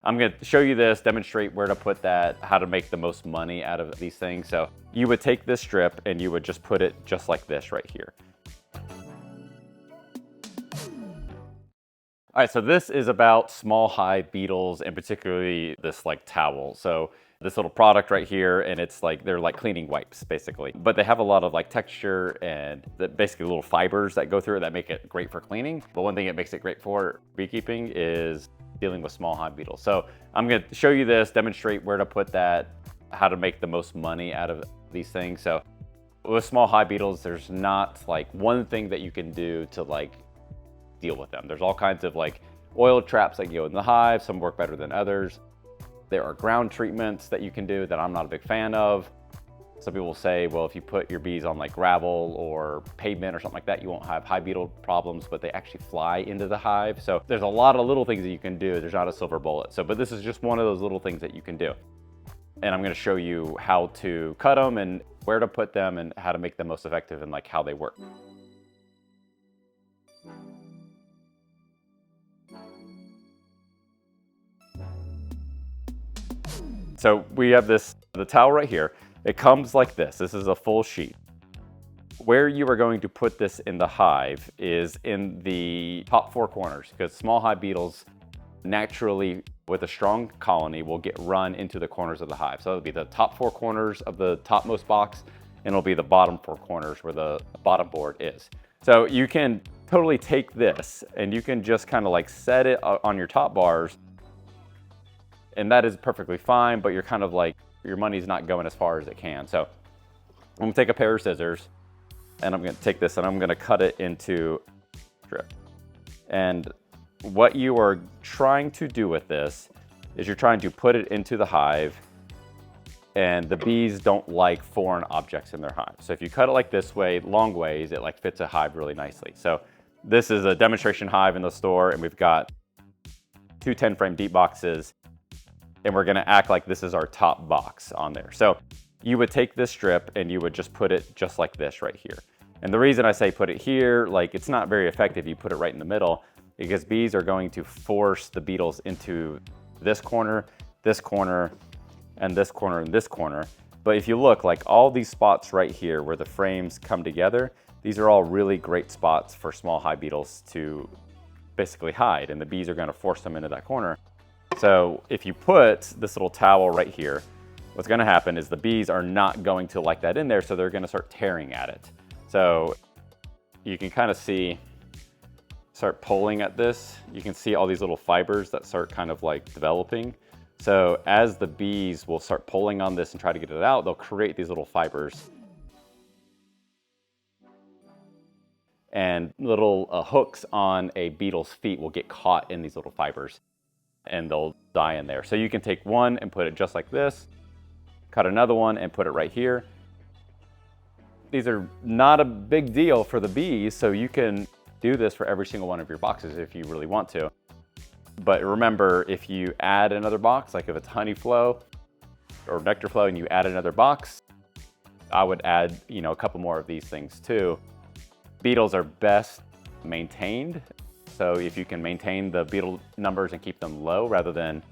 I'm going to show you this, demonstrate where to put that, how to make the most money out of these things. So you would take this strip and you would just put it just like this right here. All right, so this is about small hive beetles and particularly this like towel. So this little product right here, and it's like, they're like cleaning wipes basically, but they have a lot of like texture and basically little fibers that go through it that make it great for cleaning. But one thing it makes it great for beekeeping is dealing with small hive beetles. So I'm going to show you this, demonstrate where to put that, how to make the most money out of these things. So with small hive beetles, there's not like one thing that you can do to like deal with them. There's all kinds of like oil traps that go in the hive. Some work better than others. There are ground treatments that you can do that I'm not a big fan of. Some people say, well, if you put your bees on like gravel or pavement or something like that, you won't have hive beetle problems, but they actually fly into the hive. So there's a lot of little things that you can do. There's not a silver bullet. So, but this is just one of those little things that you can do. And I'm going to show you how to cut them and where to put them and how to make them most effective and like how they work. So we have the towel right here. It comes like this. This is a full sheet. Where you are going to put this in the hive is in the top 4 corners, because small hive beetles naturally, with a strong colony, will get run into the corners of the hive. So it'll be the top 4 corners of the topmost box, and it'll be the bottom 4 corners where the bottom board is. So you can totally take this and you can just kind of like set it on your top bars, and that is perfectly fine, but you're kind of like, your money's not going as far as it can. So I'm gonna take a pair of scissors and I'm gonna take this and I'm gonna cut it into strip. And what you are trying to do with this is you're trying to put it into the hive, and the bees don't like foreign objects in their hive. So if you cut it like this way, long ways, it like fits a hive really nicely. So this is a demonstration hive in the store, and we've got 2 10-frame deep boxes, and we're gonna act like this is our top box on there. So you would take this strip and you would just put it just like this right here. And the reason I say put it here, like it's not very effective, you put it right in the middle, because bees are going to force the beetles into this corner, and this corner, and this corner. But if you look, like all these spots right here where the frames come together, these are all really great spots for small hive beetles to basically hide, and the bees are gonna force them into that corner. So if you put this little towel right here, what's gonna happen is the bees are not going to like that in there, so they're gonna start tearing at it. So you can kind of start pulling at this. You can see all these little fibers that start kind of like developing. So as the bees will start pulling on this and try to get it out, they'll create these little fibers. And little hooks on a beetle's feet will get caught in these little fibers, and they'll die in there. So you can take one and put it just like this, cut another one and put it right here. These are not a big deal for the bees, so you can do this for every single one of your boxes if you really want to. But remember, if you add another box, like if it's honey flow or nectar flow and you add another box, I would add, a couple more of these things too. Beetles are best maintained. So if you can maintain the beetle numbers and keep them low rather than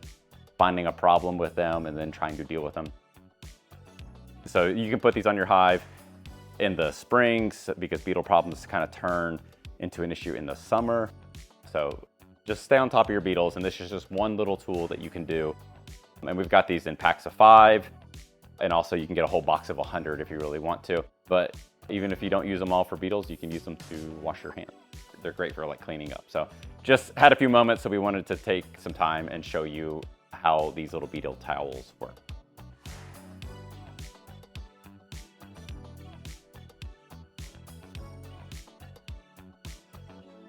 finding a problem with them and then trying to deal with them. So you can put these on your hive in the springs, because beetle problems kind of turn into an issue in the summer. So just stay on top of your beetles, and this is just one little tool that you can do. And we've got these in packs of 5, and also you can get a whole box of 100 if you really want to. But even if you don't use them all for beetles, you can use them to wash your hands. They're great for like cleaning up. So just had a few moments, so we wanted to take some time and show you how these little beetle towels work.